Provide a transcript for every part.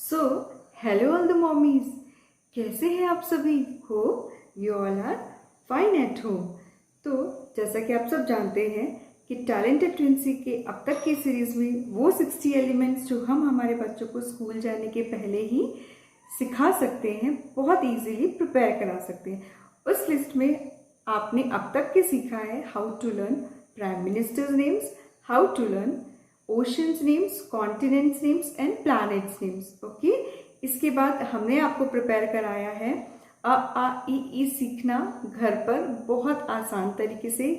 So hello all the mommies, कैसे हैं आप सभी? Hope you all are fine at home. तो जैसा कि आप सब जानते हैं कि टैलेंटेड ट्विंसी के अब तक की सीरीज में वो 60 एलिमेंट्स जो हम हमारे बच्चों को स्कूल जाने के पहले ही सिखा सकते हैं, बहुत इजीली प्रिपेयर करा सकते हैं। उस लिस्ट में आपने अब तक के सीखा है how to learn prime ministers names, how to learn oceans names, continents names and planets names. Okay, इसके बाद हमने आपको प्रिपेयर कराया है अ आ इ ई सीखना घर पर बहुत आसान तरीके से।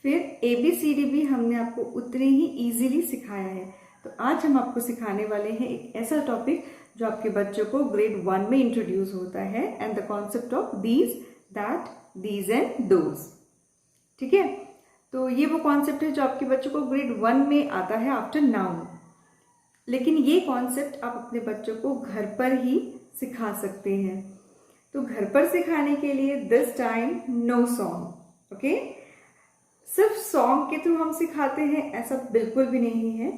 फिर ABCD भी हमने आपको उतने ही इजीली सिखाया है। तो आज हम आपको सिखाने वाले हैं एक ऐसा टॉपिक जो आपके बच्चों को ग्रेड 1 में इंट्रोड्यूस होता है, and the concept of these, that, these and those. ठीक है, तो ये वो कॉन्सेप्ट है जो आपके बच्चों को ग्रेड 1 में आता है आफ्टर नाउन। लेकिन ये कॉन्सेप्ट आप अपने बच्चों को घर पर ही सिखा सकते हैं। तो घर पर सिखाने के लिए this time no song. Okay, सिर्फ सॉन्ग के थ्रू हम सिखाते हैं ऐसा बिल्कुल भी नहीं है।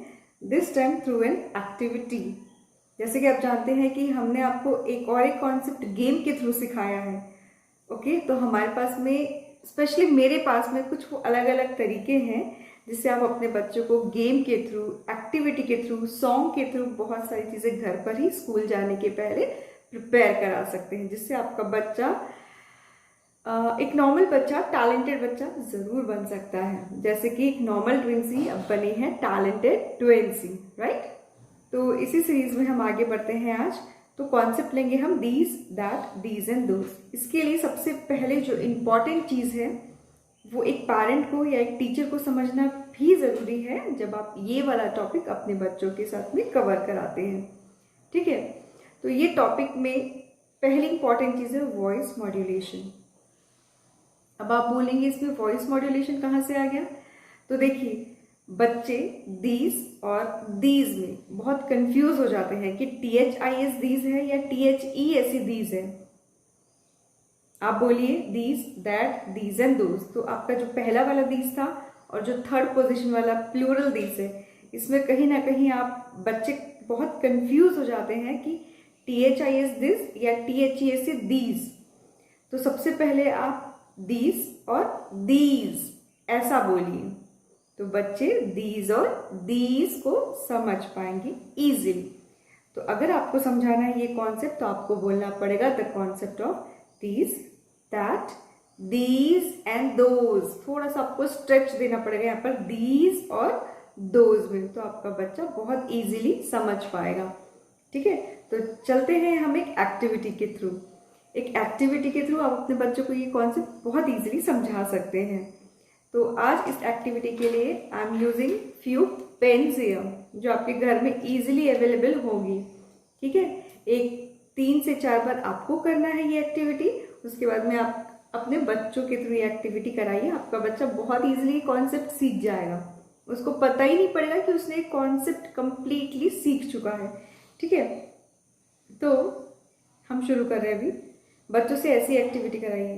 This time through an activity. जैसे कि आप जानते हैं कि हमने आपको एक कॉन्सेप्ट गेम के थ्रू सिखाया है। ओके, तो हमारे पास में, स्पेशली मेरे पास में, कुछ वो अलग अलग तरीके हैं जिससे आप अपने बच्चों को गेम के थ्रू, एक्टिविटी के थ्रू, सॉन्ग के थ्रू बहुत सारी चीज़ें घर पर ही स्कूल जाने के पहले प्रिपेयर करा सकते हैं, जिससे आपका बच्चा एक नॉर्मल बच्चा, टैलेंटेड बच्चा ज़रूर बन सकता है। जैसे कि एक नॉर्मल ट्विंसी अब बने हैं टैलेंटेड ट्विंसी, राइट? तो इसी सीरीज में हम आगे बढ़ते हैं आज। तो कॉन्सेप्ट लेंगे हम these, that, these and those. इसके लिए सबसे पहले जो इम्पॉर्टेंट चीज़ है वो एक पेरेंट को या एक टीचर को समझना भी ज़रूरी है जब आप ये वाला टॉपिक अपने बच्चों के साथ में कवर कराते हैं। ठीक है, तो ये टॉपिक में पहली इंपॉर्टेंट चीज़ है वॉइस मॉड्यूलेशन। अब आप बोलेंगे इसमें वॉइस मॉड्यूलेशन कहाँ से आ गया? तो देखिए, बच्चे दीज और दीज में बहुत कंफ्यूज हो जाते हैं कि THIS दीज है या THESE दीज है। आप बोलिए these, that, these and those. तो आपका जो पहला वाला दीज था और जो थर्ड पोजीशन वाला प्लूरल दीज है, इसमें कहीं ना कहीं आप बच्चे बहुत कंफ्यूज हो जाते हैं कि THIS दिस या THESE दीज। तो सबसे पहले आप दीज और दीज ऐसा बोलिए, तो बच्चे दीज और दीज को समझ पाएंगे इजीली। तो अगर आपको समझाना है ये कॉन्सेप्ट, तो आपको बोलना पड़ेगा the concept of these, that, these and those. थोड़ा सा आपको स्ट्रेच देना पड़ेगा यहाँ पर दीज और दोज में, तो आपका बच्चा बहुत इजीली समझ पाएगा। ठीक है, तो चलते हैं हम एक एक्टिविटी के थ्रू। एक एक्टिविटी के थ्रू आप अपने बच्चों को ये कॉन्सेप्ट बहुत इजीली समझा सकते हैं। तो आज इस एक्टिविटी के लिए I am using few pens here, जो आपके घर में इजीली अवेलेबल होगी। ठीक है, एक 3 से 4 बार आपको करना है ये एक्टिविटी, उसके बाद में आप अपने बच्चों के थ्रू ये एक्टिविटी कराइए। आपका बच्चा बहुत इजीली कॉन्सेप्ट सीख जाएगा, उसको पता ही नहीं पड़ेगा कि उसने एक कॉन्सेप्ट कंप्लीटली सीख चुका है। ठीक है, तो हम शुरू कर रहे हैं अभी। बच्चों से ऐसी एक्टिविटी कराइए।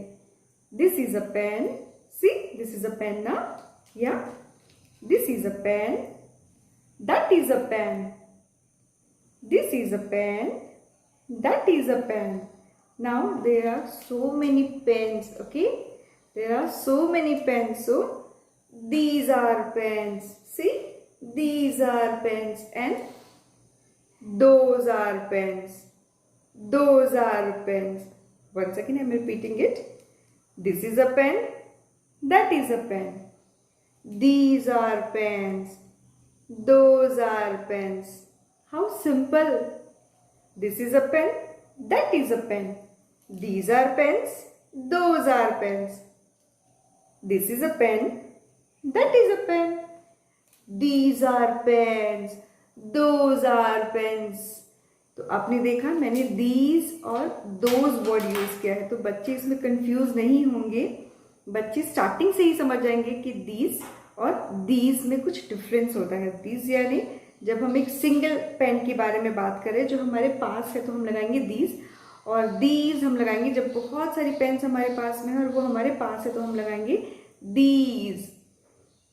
This is a pen, see this is a pen ना, या this is a pen, that is a pen, this is a pen, that is a pen. Now there are so many pens. Okay, there are so many pens, so these are pens. See, these are pens and those are pens, those are pens. Once again I am repeating it. This is a pen, that is a pen, these are pens, those are pens. How simple. This is a pen, that is a pen, these are pens, those are pens. This is a pen, that is a pen, these are pens, those are pens. तो आपने देखा मैंने these और those word use किया है, तो बच्चे इसमें कंफ्यूज नहीं होंगे। बच्चे स्टार्टिंग से ही समझ जाएंगे कि these और these में कुछ डिफरेंस होता है। these यानी जब हम एक सिंगल पेन के बारे में बात करें जो हमारे पास है, तो हम लगाएंगे दीज, और दीज हम लगाएंगे जब बहुत सारी पेन्स हमारे पास में है और वो हमारे पास है, तो हम लगाएंगे दीज।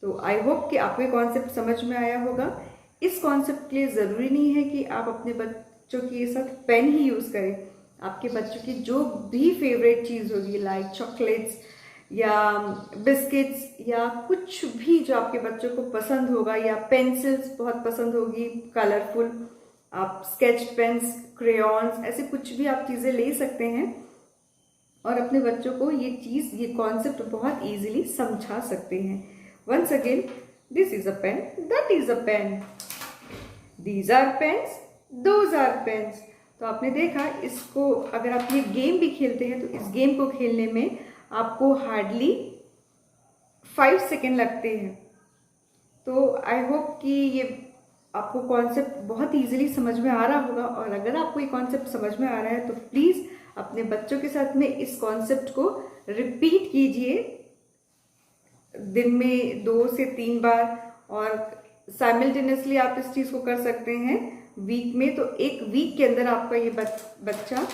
तो आई होप कि आपको ये कॉन्सेप्ट समझ में आया होगा। इस कॉन्सेप्ट के लिए ज़रूरी नहीं है कि आप अपने बच्चों के साथ पेन ही यूज़ करें। आपके बच्चों की जो भी फेवरेट चीज़ होगी, लाइक चॉकलेट्स या बिस्किट्स या कुछ भी जो आपके बच्चों को पसंद होगा, या पेंसिल्स बहुत पसंद होगी कलरफुल, आप स्केच पेन्स, क्रेयॉन्स, ऐसे कुछ भी आप चीज़ें ले सकते हैं और अपने बच्चों को ये कॉन्सेप्ट बहुत इजीली समझा सकते हैं। Once again, this is a pen, that is a pen, these are pens, those are pens. तो आपने देखा, इसको अगर आप ये गेम भी खेलते हैं तो इस गेम को खेलने में आपको हार्डली 5 सेकेंड लगते हैं। तो आई होप कि ये आपको कॉन्सेप्ट बहुत इजीली समझ में आ रहा होगा, और अगर आपको ये कॉन्सेप्ट समझ में आ रहा है तो प्लीज़ अपने बच्चों के साथ में इस कॉन्सेप्ट को रिपीट कीजिए दिन में 2 से 3 बार, और साइमल्टेनियसली आप इस चीज़ को कर सकते हैं वीक में। तो एक वीक के अंदर आपका ये बच्चा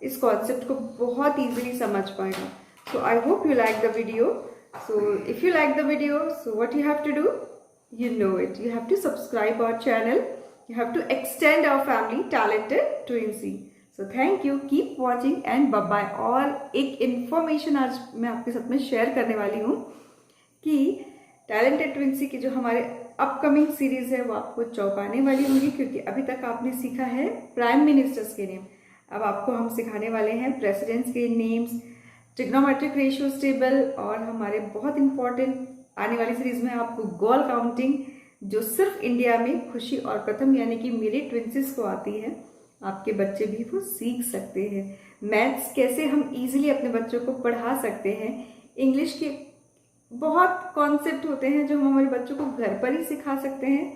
इस कॉन्सेप्ट को बहुत इजीली समझ पाएगा। So I hope you like the video. So if you like the video, so what you have to do, you know it, you have to subscribe our channel, you have to extend our family Talented Twinsy. So thank you, keep watching and bye bye। और एक information आज मैं आपके साथ में share करने वाली हूँ कि टैलेंटेड ट्विंसी की जो हमारे अपकमिंग सीरीज है वो आपको चौंकाने वाली होंगी, क्योंकि अभी तक आपने सीखा है प्राइम मिनिस्टर्स के नेम, अब आपको हम सिखाने वाले हैं प्रेसिडेंट्स के नेम्स, ट्रिग्नोमेट्रिक रेशियोज टेबल, और हमारे बहुत इंपॉर्टेंट आने वाली सीरीज में आपको गोल काउंटिंग, जो सिर्फ इंडिया में खुशी और प्रथम यानी कि मेरे ट्विंसेस को आती है, आपके बच्चे भी वो सीख सकते हैं। मैथ्स कैसे हम इजीली अपने बच्चों को पढ़ा सकते हैं, इंग्लिश के बहुत कॉन्सेप्ट होते हैं जो हम हमारे बच्चों को घर पर ही सिखा सकते हैं।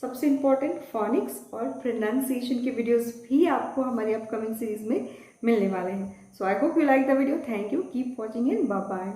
सबसे इम्पॉर्टेंट फोनिक्स और प्रोनाउंसिएशन के वीडियोस भी आपको हमारी अपकमिंग सीरीज में मिलने वाले हैं। So I hope you like the video, thank you, keep watching and bye bye.